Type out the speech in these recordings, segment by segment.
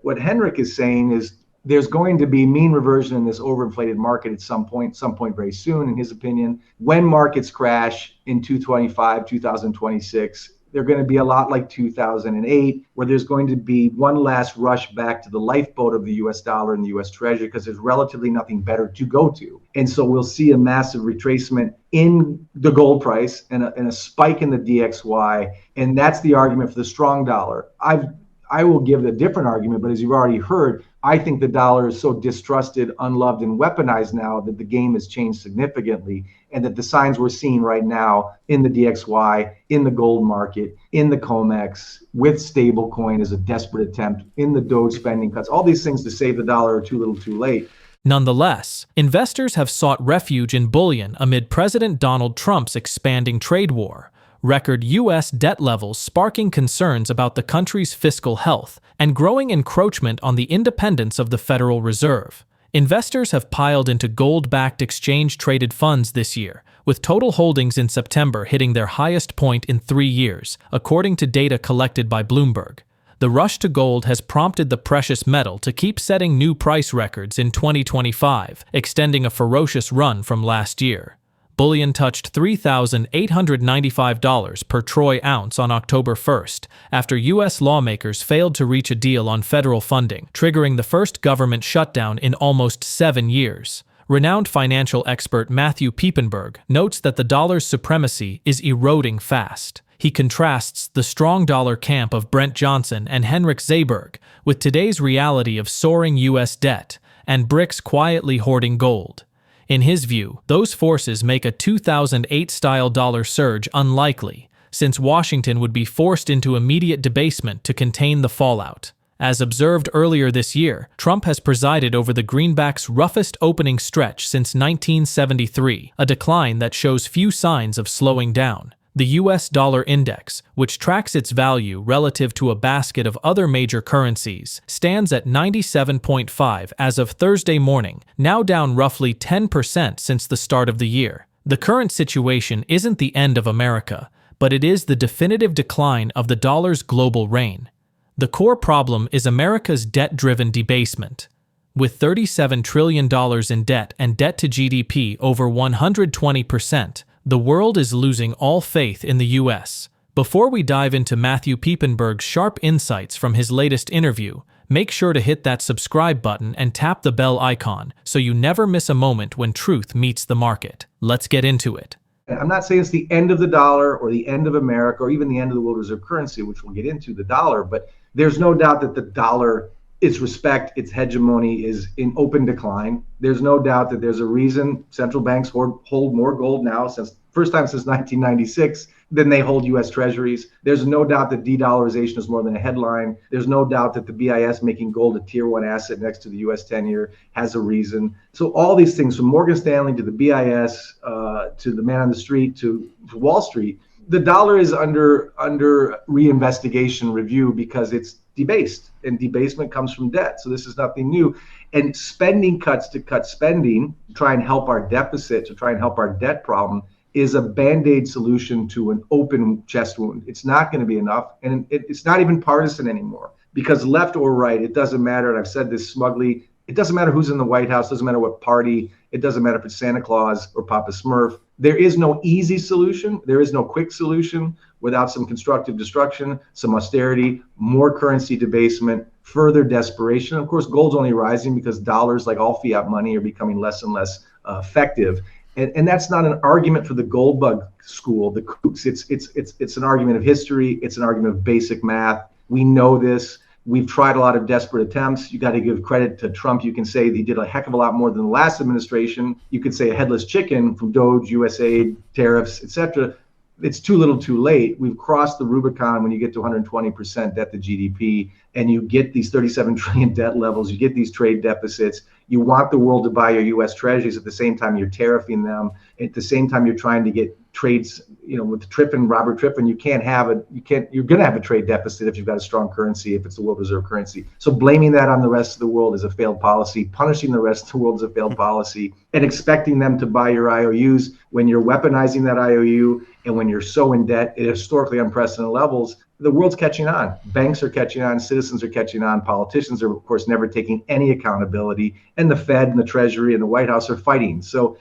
what Henrik is saying is there's going to be mean reversion in this overinflated market at some point very soon, in his opinion. When markets crash in 2026, they're going to be a lot like 2008, where there's going to be one last rush back to the lifeboat of the US dollar and the US Treasury, because there's relatively nothing better to go to. And so we'll see a massive retracement in the gold price and a spike in the DXY. And that's the argument for the strong dollar. I will give a different argument, but as you've already heard, I think the dollar is so distrusted, unloved, and weaponized now that the game has changed significantly, and that the signs we're seeing right now in the DXY, in the gold market, in the COMEX, with stablecoin as a desperate attempt, in the Doge spending cuts, all these things to save the dollar are too little too late. Nonetheless, investors have sought refuge in bullion amid President Donald Trump's expanding trade war, record U.S. debt levels sparking concerns about the country's fiscal health, and growing encroachment on the independence of the Federal Reserve. Investors have piled into gold-backed exchange-traded funds this year, with total holdings in September hitting their highest point in 3 years, according to data collected by Bloomberg. The rush to gold has prompted the precious metal to keep setting new price records in 2025, extending a ferocious run from last year. Bullion touched $3,895 per troy ounce on October 1st, after U.S. lawmakers failed to reach a deal on federal funding, triggering the first government shutdown in almost 7 years. Renowned financial expert MatthewPiepenburg notes that the dollar's supremacy is eroding fast. He contrasts the strong dollar camp of Brent Johnson and Henrik Zayberg with today's reality of soaring U.S. debt and BRICS quietly hoarding gold. In his view, those forces make a 2008-style dollar surge unlikely, since Washington would be forced into immediate debasement to contain the fallout. As observed earlier this year, Trump has presided over the greenback's roughest opening stretch since 1973, a decline that shows few signs of slowing down. The U.S. dollar index, which tracks its value relative to a basket of other major currencies, stands at 97.5 as of Thursday morning, now down roughly 10% since the start of the year. The current situation isn't the end of America, but it is the definitive decline of the dollar's global reign. The core problem is America's debt-driven debasement. With $37 trillion in debt and debt to GDP over 120%, the world is losing all faith in the U.S. Before we dive into MatthewPiepenburg's sharp insights from his latest interview, make sure to hit that subscribe button and tap the bell icon so you never miss a moment when truth meets the market. Let's get into it. I'm not saying it's the end of the dollar or the end of America or even the end of the world reserve currency, which we'll get into, the dollar, but there's no doubt that the dollar, its respect, its hegemony is in open decline. There's no doubt that there's a reason central banks hold more gold now, first time since 1996, than they hold U.S. treasuries. There's no doubt that de-dollarization is more than a headline. There's no doubt that the BIS making gold a tier 1 asset next to the U.S. 10-year has a reason. So all these things, from Morgan Stanley to the BIS, to the man on the street, to Wall Street, the dollar is under reinvestigation review because it's debased, and debasement comes from debt. So this is nothing new. And spending cuts to cut spending, to try and help our deficit, to try and help our debt problem, is a Band-Aid solution to an open chest wound. It's not going to be enough. And it's not even partisan anymore, because left or right, it doesn't matter. And I've said this smugly, it doesn't matter who's in the White House, doesn't matter what party, it doesn't matter if it's Santa Claus or Papa Smurf. There is no easy solution. There is no quick solution without some constructive destruction, some austerity, more currency debasement, further desperation. Of course, gold's only rising because dollars, like all fiat money, are becoming less and less effective. And that's not an argument for the gold bug school, the kooks. It's an argument of history. It's an argument of basic math. We know this. We've tried a lot of desperate attempts. You got to give credit to Trump. You can say he did a heck of a lot more than the last administration. You could say a headless chicken from Doge, USAID, tariffs, etc. It's too little too late. We've crossed the Rubicon when you get to 120% debt to GDP, and you get these 37 trillion debt levels, you get these trade deficits. You want the world to buy your U.S. treasuries at the same time you're tariffing them. At the same time, you're trying to get trades, with Robert Triffin, you're going to have a trade deficit if you've got a strong currency, if it's the world reserve currency. So blaming that on the rest of the world is a failed policy. Punishing the rest of the world is a failed policy. And expecting them to buy your IOUs when you're weaponizing that IOU and when you're so in debt at historically unprecedented levels, the world's catching on. Banks are catching on, citizens are catching on, politicians are, of course, never taking any accountability, and the Fed and the Treasury and the White House are fighting. So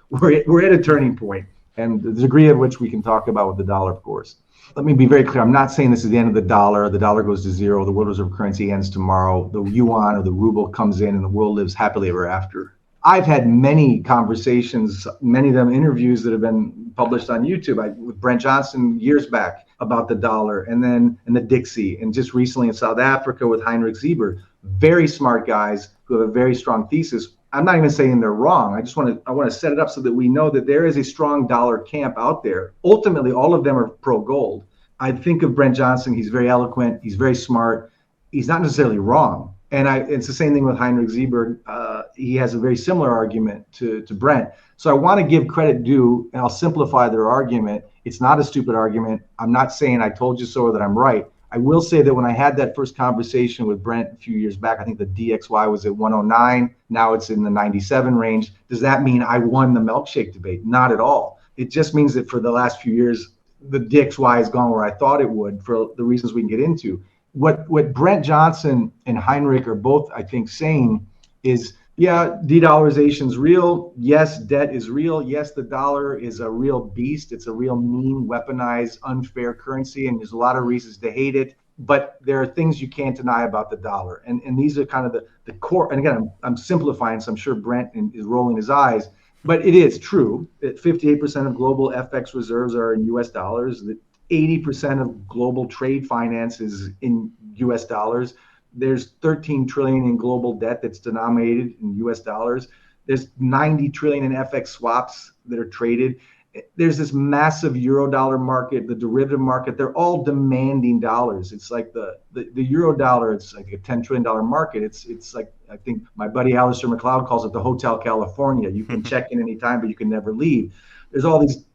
we're at a turning point, and the degree of which we can talk about with the dollar, of course. Let me be very clear. I'm not saying this is the end of the dollar. The dollar goes to zero. The world reserve currency ends tomorrow. The yuan or the ruble comes in and the world lives happily ever after. I've had many conversations, many of them interviews that have been published on YouTube with Brent Johnson years back about the dollar, and then the Dixie, and just recently in South Africa with Heinrich Sieber. Very smart guys who have a very strong thesis. I'm not even saying they're wrong. I want to set it up so that we know that there is a strong dollar camp out there. Ultimately, all of them are pro gold. I think of Brent Johnson. He's very eloquent. He's very smart. He's not necessarily wrong. And it's the same thing with Heinrich Sieber. He has a very similar argument to Brent. So I want to give credit due, and I'll simplify their argument. It's not a stupid argument. I'm not saying I told you so or that I'm right. I will say that when I had that first conversation with Brent a few years back, I think the DXY was at 109. Now it's in the 97 range. Does that mean I won the milkshake debate? Not at all. It just means that for the last few years, the DXY has gone where I thought it would for the reasons we can get into. What Brent Johnson and Heinrich are both, I think, saying is, yeah, de-dollarization is real. Yes, debt is real. Yes, the dollar is a real beast. It's a real mean, weaponized, unfair currency, and there's a lot of reasons to hate it. But there are things you can't deny about the dollar. And these are kind of the core. And again, I'm simplifying, so I'm sure Brent is rolling his eyes. But it is true that 58% of global FX reserves are in U.S. dollars, that 80% of global trade finance is in U.S. dollars. There's 13 trillion in global debt that's denominated in U.S. dollars. There's 90 trillion in FX swaps that are traded. There's this massive euro dollar market, the derivative market. They're all demanding dollars. It's like the euro dollar. It's like a $10 trillion market. It's like, I think my buddy Alistair McLeod calls it the Hotel California. You can check in anytime, but you can never leave. There's all these,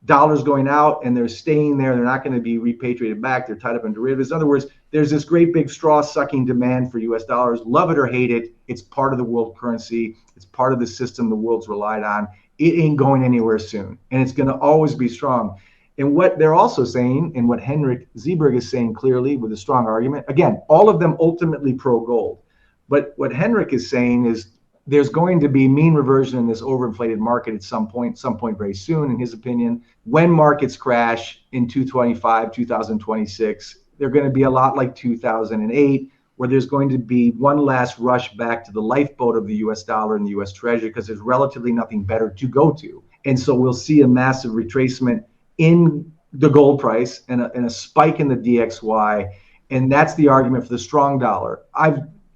dollars going out, and they're staying there. They're not going to be repatriated back. They're tied up in derivatives. In other words, there's this great big straw-sucking demand for U.S. dollars. Love it or hate it, it's part of the world currency. It's part of the system the world's relied on. It ain't going anywhere soon, and it's going to always be strong. And what they're also saying, and what Heinrich Sieber is saying clearly with a strong argument, again, all of them ultimately pro-gold. But what Heinrich is saying is there's going to be mean reversion in this overinflated market at some point very soon, in his opinion. When markets crash in 2026, they're going to be a lot like 2008, where there's going to be one last rush back to the lifeboat of the US dollar and the US Treasury, because there's relatively nothing better to go to. And so we'll see a massive retracement in the gold price and a spike in the DXY. And that's the argument for the strong dollar.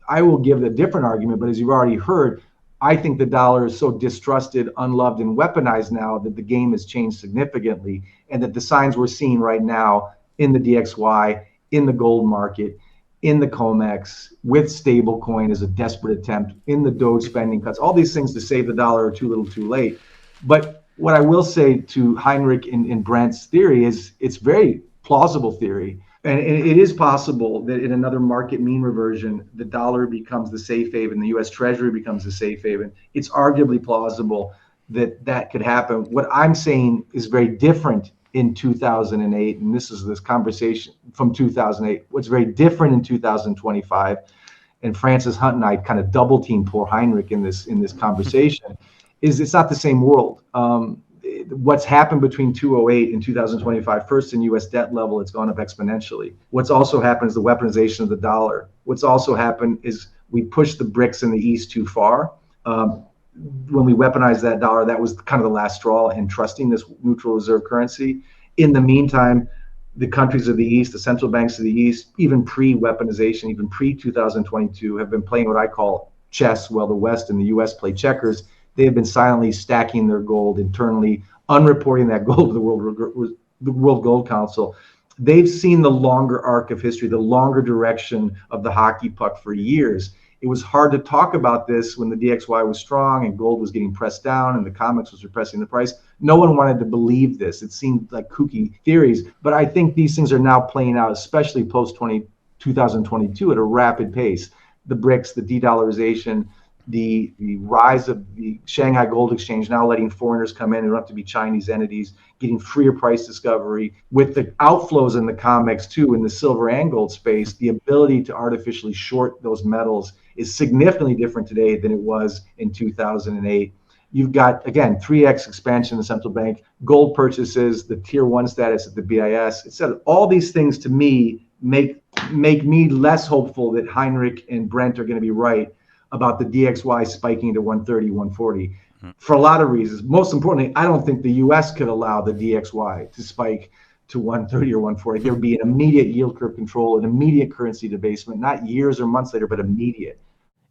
I will give a different argument, but as you've already heard, I think the dollar is so distrusted, unloved, and weaponized now that the game has changed significantly, and that the signs we're seeing right now in the DXY, in the gold market, in the COMEX, with stablecoin as a desperate attempt, in the Doge spending cuts, all these things to save the dollar are too little too late. But what I will say to Heinrich and Brent's theory is it's very plausible theory. And it is possible that in another market mean reversion, the dollar becomes the safe haven, the U.S. Treasury becomes the safe haven. It's arguably plausible that could happen. What I'm saying is very different in 2008, and this is this conversation from 2008. What's very different in 2025, and Francis Hunt and I kind of double team poor Heinrich in this conversation, is it's not the same world. What's happened between 2008 and 2025, first in U.S. debt level, it's gone up exponentially. What's also happened is the weaponization of the dollar. What's also happened is we pushed the BRICS in the East too far. When we weaponized that dollar, that was kind of the last straw in trusting this neutral reserve currency. In the meantime, the countries of the East, the central banks of the East, even pre-weaponization, even pre-2022, have been playing what I call chess, while the West and the U.S. play checkers. They have been silently stacking their gold internally, unreporting that gold to the World Gold Council. They've seen the longer arc of history, the longer direction of the hockey puck for years. It was hard to talk about this when the DXY was strong and gold was getting pressed down and the COMEX was repressing the price. No one wanted to believe this. It seemed like kooky theories. But I think these things are now playing out, especially post 2022, at a rapid pace. The BRICS, the de-dollarization, the rise of the Shanghai Gold Exchange now letting foreigners come in, they don't have to be Chinese entities, getting freer price discovery, with the outflows in the COMEX too, in the silver and gold space, the ability to artificially short those metals is significantly different today than it was in 2008. You've got, again, 3x expansion in the central bank, gold purchases, the tier one status at the BIS. It said all these things to me make me less hopeful that Heinrich and Brent are going to be right about the DXY spiking to 130, 140 for a lot of reasons. Most importantly, I don't think the US could allow the DXY to spike to 130 or 140. There would be an immediate yield curve control, an immediate currency debasement, not years or months later, but immediate.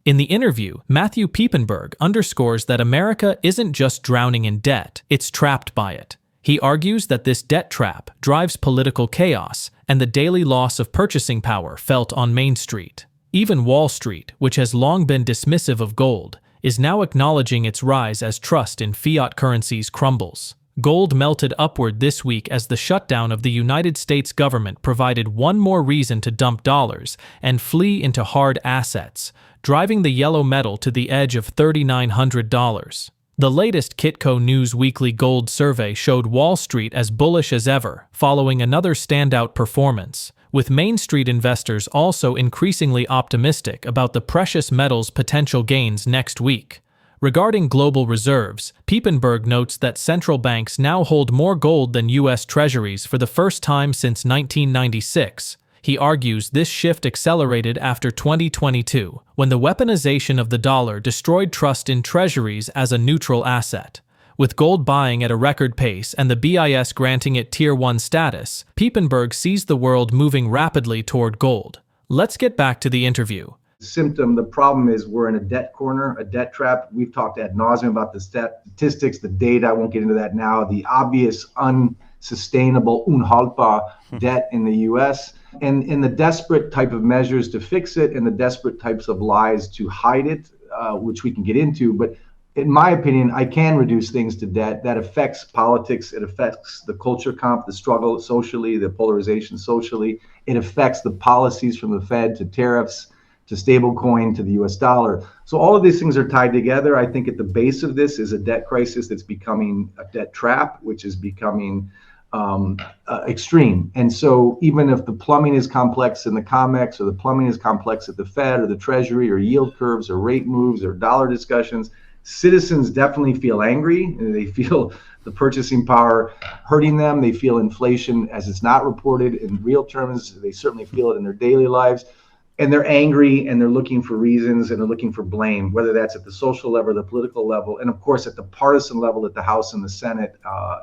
In the interview, MatthewPiepenburg underscores that America isn't just drowning in debt, it's trapped by it. He argues that this debt trap drives political chaos and the daily loss of purchasing power felt on Main Street. Even Wall Street, which has long been dismissive of gold, is now acknowledging its rise as trust in fiat currencies crumbles. Gold melted upward this week as the shutdown of the United States government provided one more reason to dump dollars and flee into hard assets, driving the yellow metal to the edge of $3,900. The latest Kitco News Weekly Gold survey showed Wall Street as bullish as ever, following another standout performance, with Main Street investors also increasingly optimistic about the precious metals' potential gains next week. Regarding global reserves, Piepenburg notes that central banks now hold more gold than U.S. Treasuries for the first time since 1996. He argues this shift accelerated after 2022, when the weaponization of the dollar destroyed trust in treasuries as a neutral asset. With gold buying at a record pace and the BIS granting it Tier 1 status, Piepenburg sees the world moving rapidly toward gold. Let's get back to the interview. The problem is we're in a debt corner, a debt trap. We've talked ad nauseum about the statistics, the data. I won't get into that now. The obvious unsustainable, unhaltbar debt in the U.S. and in the desperate type of measures to fix it and the desperate types of lies to hide it, which we can get into. But in my opinion, I can reduce things to debt. That affects politics. It affects the culture comp, the struggle socially, the polarization socially. It affects the policies from the Fed to tariffs, to stablecoin, to the US dollar. So all of these things are tied together. I think at the base of this is a debt crisis that's becoming a debt trap, which is becoming extreme. And so even if the plumbing is complex in the COMEX, or the plumbing is complex at the Fed or the Treasury, or yield curves or rate moves or dollar discussions, citizens definitely feel angry, and they feel the purchasing power hurting them. They feel inflation as it's not reported in real terms. They certainly feel it in their daily lives. And they're angry, and they're looking for reasons, and they're looking for blame, whether that's at the social level, the political level, and of course at the partisan level at the House and the Senate.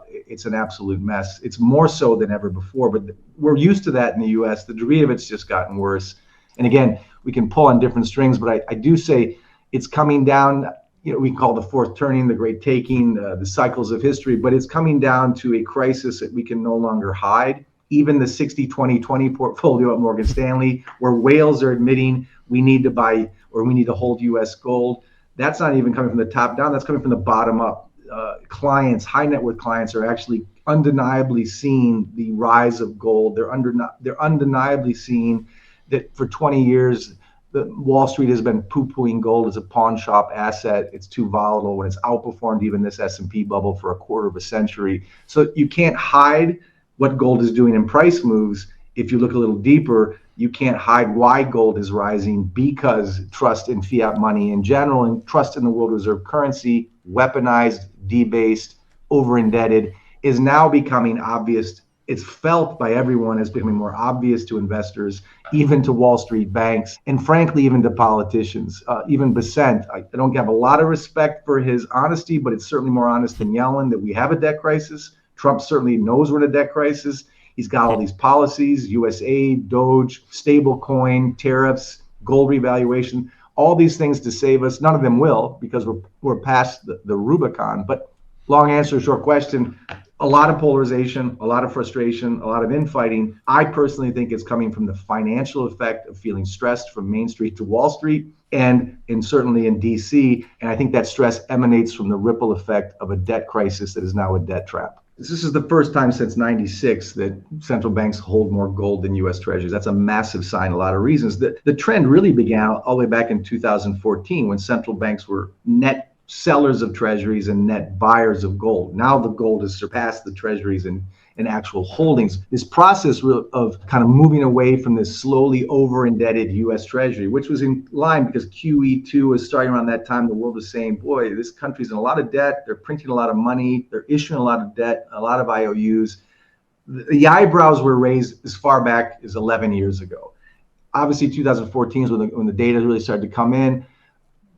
It's an absolute mess. It's more so than ever before, but we're used to that in the US. The degree of it's just gotten worse. And again, we can pull on different strings, but I do say it's coming down. We can call the fourth turning, the great taking, the cycles of history, but it's coming down to a crisis that we can no longer hide. Even the 60-20-20 portfolio at Morgan Stanley, where whales are admitting we need to buy or we need to hold U.S. gold, that's not even coming from the top down. That's coming from the bottom up. Clients, high net worth clients, are actually undeniably seeing the rise of gold. They're undeniably seeing that for 20 years, Wall Street has been poo-pooing gold as a pawn shop asset. It's too volatile when it's outperformed even this S&P bubble for a quarter of a century. So you can't hide what gold is doing in price moves. If you look a little deeper, you can't hide why gold is rising, because trust in fiat money in general and trust in the world reserve currency, weaponized, debased, over-indebted, is now becoming obvious. It's felt by everyone as becoming more obvious to investors, even to Wall Street banks, and frankly, even to politicians. Even Besant, I don't have a lot of respect for his honesty, but it's certainly more honest than Yellen that we have a debt crisis. Trump certainly knows we're in a debt crisis. He's got all these policies, US aid, Doge, stablecoin, tariffs, gold revaluation, all these things to save us. None of them will, because we're past the Rubicon. But long answer, short question, a lot of polarization, a lot of frustration, a lot of infighting. I personally think it's coming from the financial effect of feeling stressed from Main Street to Wall Street, and certainly in DC. And I think that stress emanates from the ripple effect of a debt crisis that is now a debt trap. This is the first time since 96 that central banks hold more gold than US treasuries. That's a massive sign, a lot of reasons. The trend really began all the way back in 2014 when central banks were net sellers of treasuries and net buyers of gold. Now the gold has surpassed the treasuries in actual holdings. This process of kind of moving away from this slowly over-indebted U.S. Treasury, which was in line because QE2 was starting around that time. The world was saying, boy, this country's in a lot of debt. They're printing a lot of money. They're issuing a lot of debt, a lot of IOUs. The eyebrows were raised as far back as 11 years ago. Obviously, 2014 is when the data really started to come in.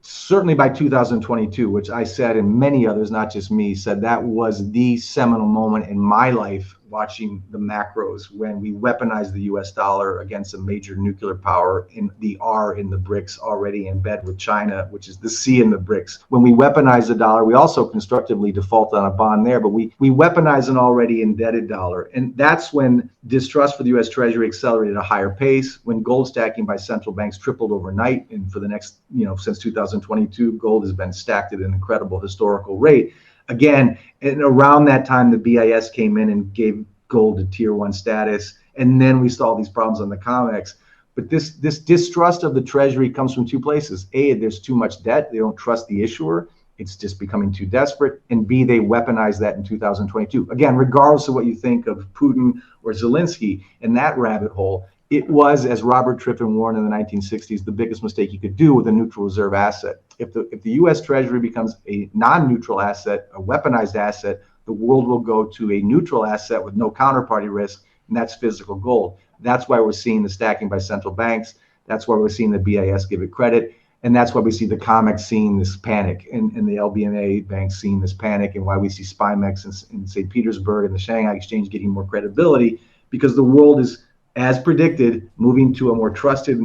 Certainly by 2022, which I said, and many others, not just me, said that was the seminal moment in my life watching the macros when we weaponized the US dollar against a major nuclear power in the R in the BRICS, already in bed with China, which is the C in the BRICS. When we weaponized the dollar, we also constructively defaulted on a bond there, but we weaponized an already indebted dollar. And that's when distrust for the US Treasury accelerated at a higher pace, when gold stacking by central banks tripled overnight. And for the next, since 2022, gold has been stacked at an incredible historical rate. Again, and around that time, the BIS came in and gave gold a tier 1 status. And then we saw these problems on the COMEX. But this distrust of the Treasury comes from two places. A, there's too much debt. They don't trust the issuer. It's just becoming too desperate. And B, they weaponized that in 2022. Again, regardless of what you think of Putin or Zelensky in that rabbit hole, it was, as Robert Triffin warned in the 1960s, the biggest mistake you could do with a neutral reserve asset. If the U.S. Treasury becomes a non-neutral asset, a weaponized asset, the world will go to a neutral asset with no counterparty risk, and that's physical gold. That's why we're seeing the stacking by central banks. That's why we're seeing the BIS give it credit. And that's why we see the COMEX seeing this panic and the LBMA banks seeing this panic, and why we see SPYMEX in St. Petersburg and the Shanghai Exchange getting more credibility, because the world is, as predicted, moving to a more trusted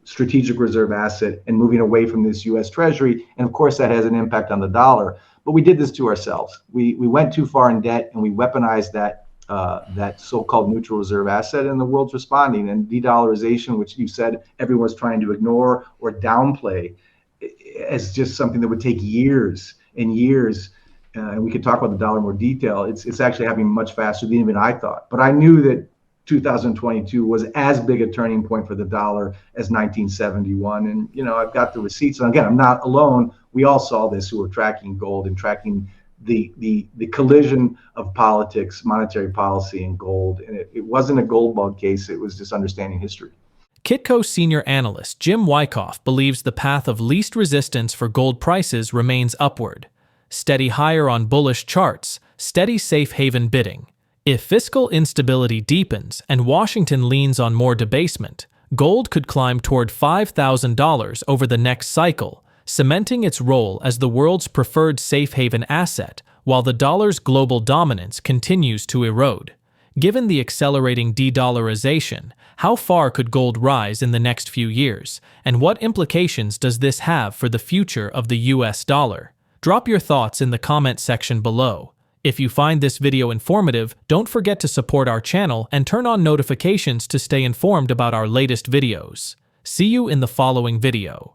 strategic reserve asset and moving away from this U.S. Treasury. And of course, that has an impact on the dollar. But we did this to ourselves. We went too far in debt, and we weaponized that so-called neutral reserve asset, and the world's responding. And de-dollarization, which you said everyone's trying to ignore or downplay, as just something that would take years and years. And we could talk about the dollar in more detail. It's actually happening much faster than even I thought. But I knew that 2022 was as big a turning point for the dollar as 1971. And, I've got the receipts. And again, I'm not alone. We all saw this who were tracking gold and tracking the collision of politics, monetary policy, and gold. And it wasn't a gold bug case. It was just understanding history. Kitco senior analyst Jim Wyckoff believes the path of least resistance for gold prices remains upward. Steady higher on bullish charts, steady safe haven bidding. If fiscal instability deepens and Washington leans on more debasement, gold could climb toward $5,000 over the next cycle, cementing its role as the world's preferred safe haven asset, while the dollar's global dominance continues to erode. Given the accelerating de-dollarization, how far could gold rise in the next few years, and what implications does this have for the future of the US dollar? Drop your thoughts in the comment section below. If you find this video informative, don't forget to support our channel and turn on notifications to stay informed about our latest videos. See you in the following video.